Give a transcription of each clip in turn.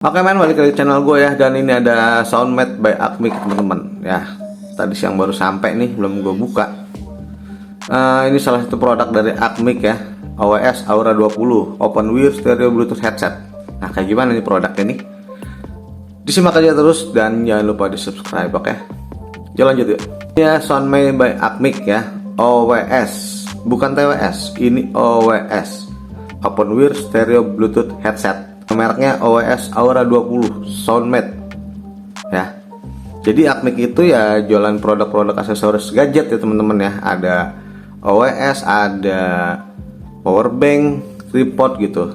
Oke men, balik lagi channel gue ya. Dan ini ada Soundmate by Acmic teman-teman ya. Tadi siang baru sampai nih, belum gue buka. Ini salah satu produk dari Acmic ya, OWS Aura 20 Open Ear Stereo Bluetooth Headset. Nah, kayak gimana nih produknya nih? Disimak aja terus dan jangan lupa di subscribe, oke? Jalan lanjut yuk. Ya, Soundmate by Acmic ya, OWS, bukan TWS. Ini OWS Open Ear Stereo Bluetooth Headset. Mereknya OWS Aura 20 Soundmate ya. Jadi Acmic itu ya jualan produk-produk aksesoris gadget ya teman-teman ya. Ada OWS, ada power bank, tripod gitu.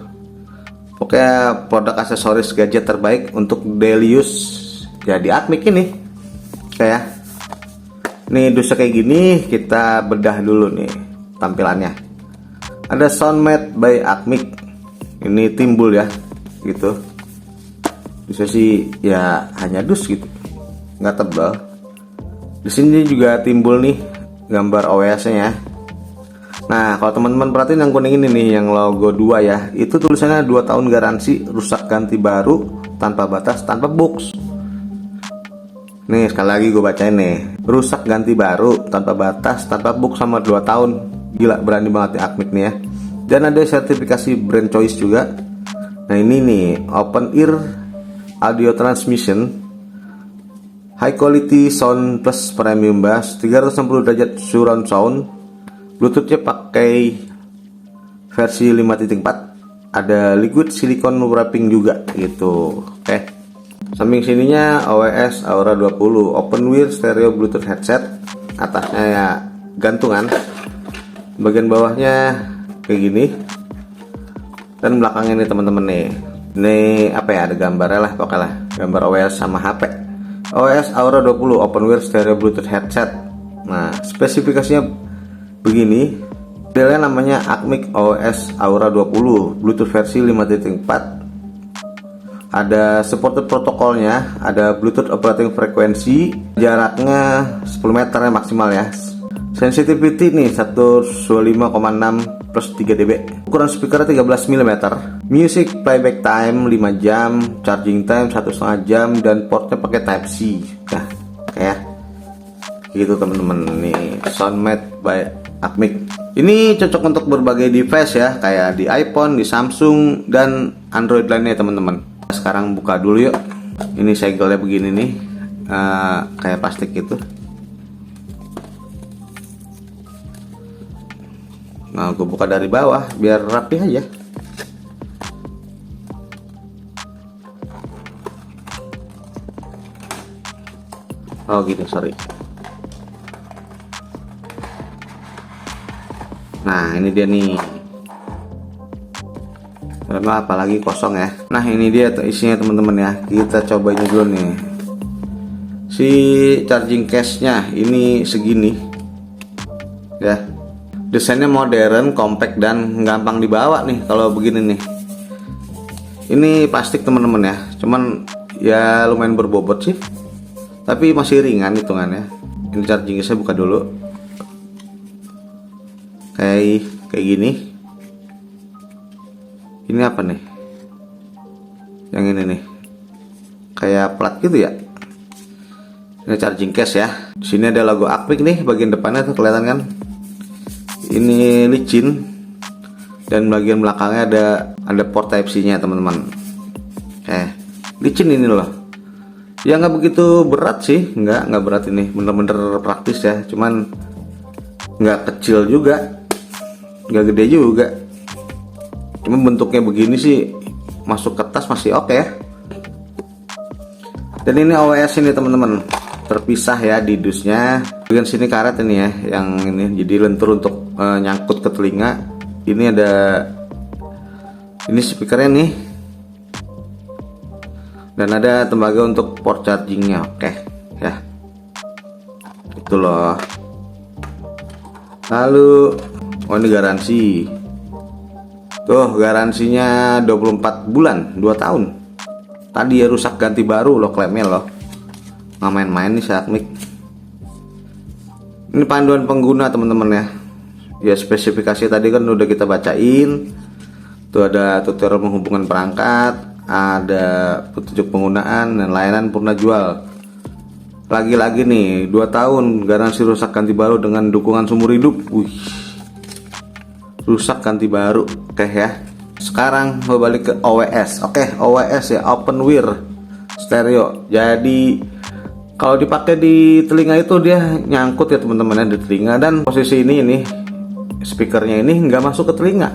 Pokoknya produk aksesoris gadget terbaik untuk daily use ya di Acmic ini. Kayak nih dusnya kayak gini, kita bedah dulu nih tampilannya. Ada Soundmate by Acmic. Ini timbul ya gitu, bisa sih ya hanya dus gitu, nggak tebal. Di sini juga timbul nih gambar OWS-nya ya. Nah, kalau teman-teman perhatiin yang kuning ini nih, yang logo 2 ya, itu tulisannya 2 tahun garansi, rusak ganti baru, tanpa batas, tanpa box. Nih sekali lagi gue bacain nih, rusak ganti baru, tanpa batas, tanpa box, sama 2 tahun. Gila, berani banget ya Acmic nih ya. Dan ada sertifikasi brand choice juga. Nah ini nih, open ear audio transmission, high quality sound plus premium bass, 360 derajat surround sound, bluetoothnya pakai versi 5.4, ada liquid silicone wrapping juga gitu. Oke, samping sininya OWS Aura 20 open ear stereo bluetooth headset. Atasnya ya gantungan, bagian bawahnya kayak gini. Dan belakangnya nih teman-teman nih, ini apa ya, ada gambarnya lah pokoknya, gambar OWS sama HP. OWS Aura 20 Open Ear Stereo Bluetooth Headset. Nah, spesifikasinya begini. Modelnya namanya Acmic OWS Aura 20 Bluetooth versi 5.4. Ada supported protokolnya, ada Bluetooth operating frequency, jaraknya 10 meter ya maksimal ya. Sensitivity nih 125,6 plus 3 dB. Ukuran speaker 13 mm. Music playback time 5 jam, charging time 1,5 jam, dan portnya pakai Type C. Nah, kayak gitu teman-teman nih, Soundmate by Acmic. Ini cocok untuk berbagai device ya, kayak di iPhone, di Samsung, dan Android lainnya teman-teman. Sekarang buka dulu yuk. Ini segelnya begini nih, kayak plastik gitu. Nah, gue buka dari bawah biar rapi aja. Oh gini, sorry. Nah, ini dia nih. Karena apalagi kosong ya. Nah, ini dia isinya teman-teman ya. Kita cobain dulu nih. Si charging case-nya ini segini. Ya. Desainnya modern, compact, dan gampang dibawa nih kalau begini nih. Ini plastik teman-teman ya, cuman ya lumayan berbobot sih, tapi masih ringan hitungannya. Ini chargingnya saya buka dulu, kayak gini. Ini apa nih? Yang ini nih, kayak plat gitu ya. Ini charging case ya. Di sini ada logo Acmic nih, bagian depannya tuh kelihatan kan? Ini licin, dan bagian belakangnya ada port Type C nya teman-teman. Licin ini loh. Ya nggak begitu berat sih, nggak berat ini, bener-bener praktis ya. Cuman nggak kecil juga, nggak gede juga. Cuma bentuknya begini sih, masuk ke tas masih oke ya. Dan ini OWS ini teman-teman, terpisah ya di dusnya. Bagian sini karet ini ya, yang ini jadi lentur untuk nyangkut ke telinga. Ini ada, ini speakernya nih, dan ada tembaga untuk port chargingnya. Oke ya, itu loh. Lalu oh ini garansi tuh, garansinya 24 bulan, 2 tahun. Tadi ya rusak ganti baru loh klaimnya loh, nggak main-main nih si Acmic. Ini panduan pengguna teman-teman ya. Ya spesifikasi tadi kan udah kita bacain. Tuh ada tutorial menghubungkan perangkat, ada petunjuk penggunaan dan layanan purna jual. Lagi-lagi nih 2 tahun garansi rusak ganti baru dengan dukungan seumur hidup. Wih, rusak ganti baru. Oke ya. Sekarang mau balik ke OWS. Oke, OWS ya, open wear stereo. Jadi kalau dipakai di telinga itu dia nyangkut ya teman-teman ya, di telinga. Dan posisi ini speakernya ini nggak masuk ke telinga,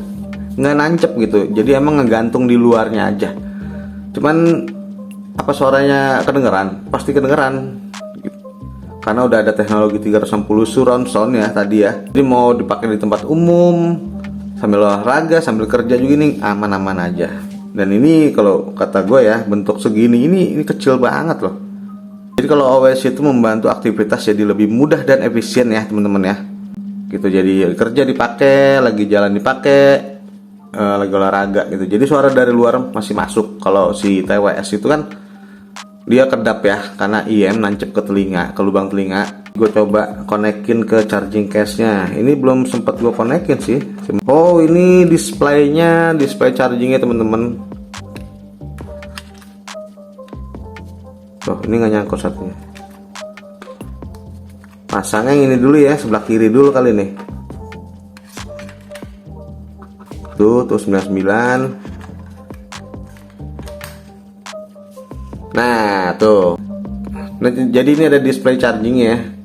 nggak nancep gitu. Jadi emang ngegantung di luarnya aja. Cuman apa suaranya kedengeran? Pasti kedengeran karena udah ada teknologi 360 surround sound ya tadi ya. Jadi mau dipakai di tempat umum, sambil olahraga, sambil kerja juga nih aman-aman aja. Dan ini kalau kata gue ya, bentuk segini ini kecil banget loh. Jadi kalau OWS itu membantu aktivitas jadi lebih mudah dan efisien ya teman-teman ya. Gitu, jadi kerja dipakai, lagi jalan dipakai, lagi olahraga gitu. Jadi suara dari luar masih masuk. Kalau si TWS itu kan dia kedap ya, karena IM nancep ke telinga, ke lubang telinga. Gue coba konekin ke charging case-nya. Ini belum sempat gue konekin sih. Oh, ini displaynya, display chargingnya teman-teman. Tuh, ini nggak nyangkut satunya. Pasangnya yang ini dulu ya, sebelah kiri dulu kali nih. Tuh 99. Nah, tuh. Nah, jadi ini ada display chargingnya.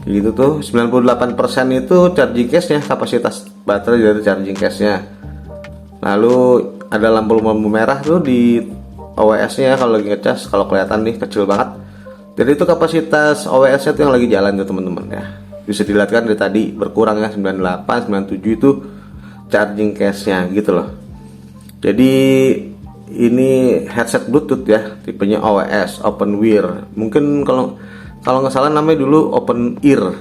Gitu tuh, 98% itu charging case-nya, kapasitas baterai dari charging case-nya. Lalu ada lampu-lampu merah tuh di OWS-nya kalau lagi ngecas, kalau kelihatan nih kecil banget. Jadi itu kapasitas OWS-nya tuh yang lagi jalan tuh teman-teman ya. Bisa dilihat kan dari tadi berkurang ya, 98, 97 itu charging case-nya gitu loh. Jadi ini headset Bluetooth ya, tipenya OWS, open wear. Mungkin kalau nggak salah namanya dulu open ear.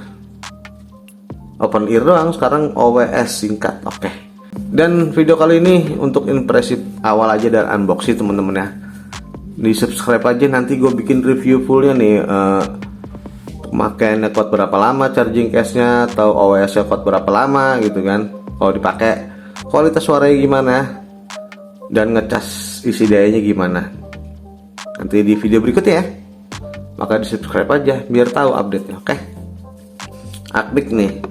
Open ear doang, sekarang OWS singkat. Oke. Dan video kali ini untuk impresi awal aja dan unboxing teman-teman ya. Di subscribe aja, nanti gue bikin review fullnya nih. Pemakaiannya kuat berapa lama, charging case-nya atau OWS-nya kuat berapa lama gitu kan. Kalau dipakai kualitas suaranya gimana dan ngecas isi dayanya gimana. Nanti di video berikutnya ya. Maka di subscribe aja biar tahu update-nya. Oke. Akmik nih.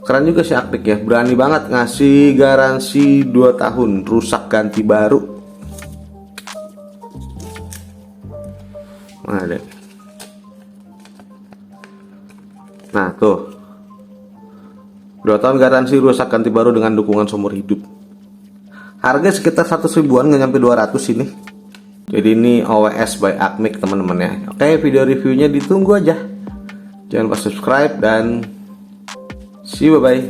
Keren juga sih Akmik ya. Berani banget ngasih garansi 2 tahun rusak ganti baru. Mana deh. Nah tuh, 2 tahun garansi rusak ganti baru dengan dukungan seumur hidup. Harga sekitar 100 ribuan, nggak nyampe 200 ini. Jadi ini OWS by Akmik teman-teman ya. Oke, video reviewnya ditunggu aja. Jangan lupa subscribe dan see you, bye bye.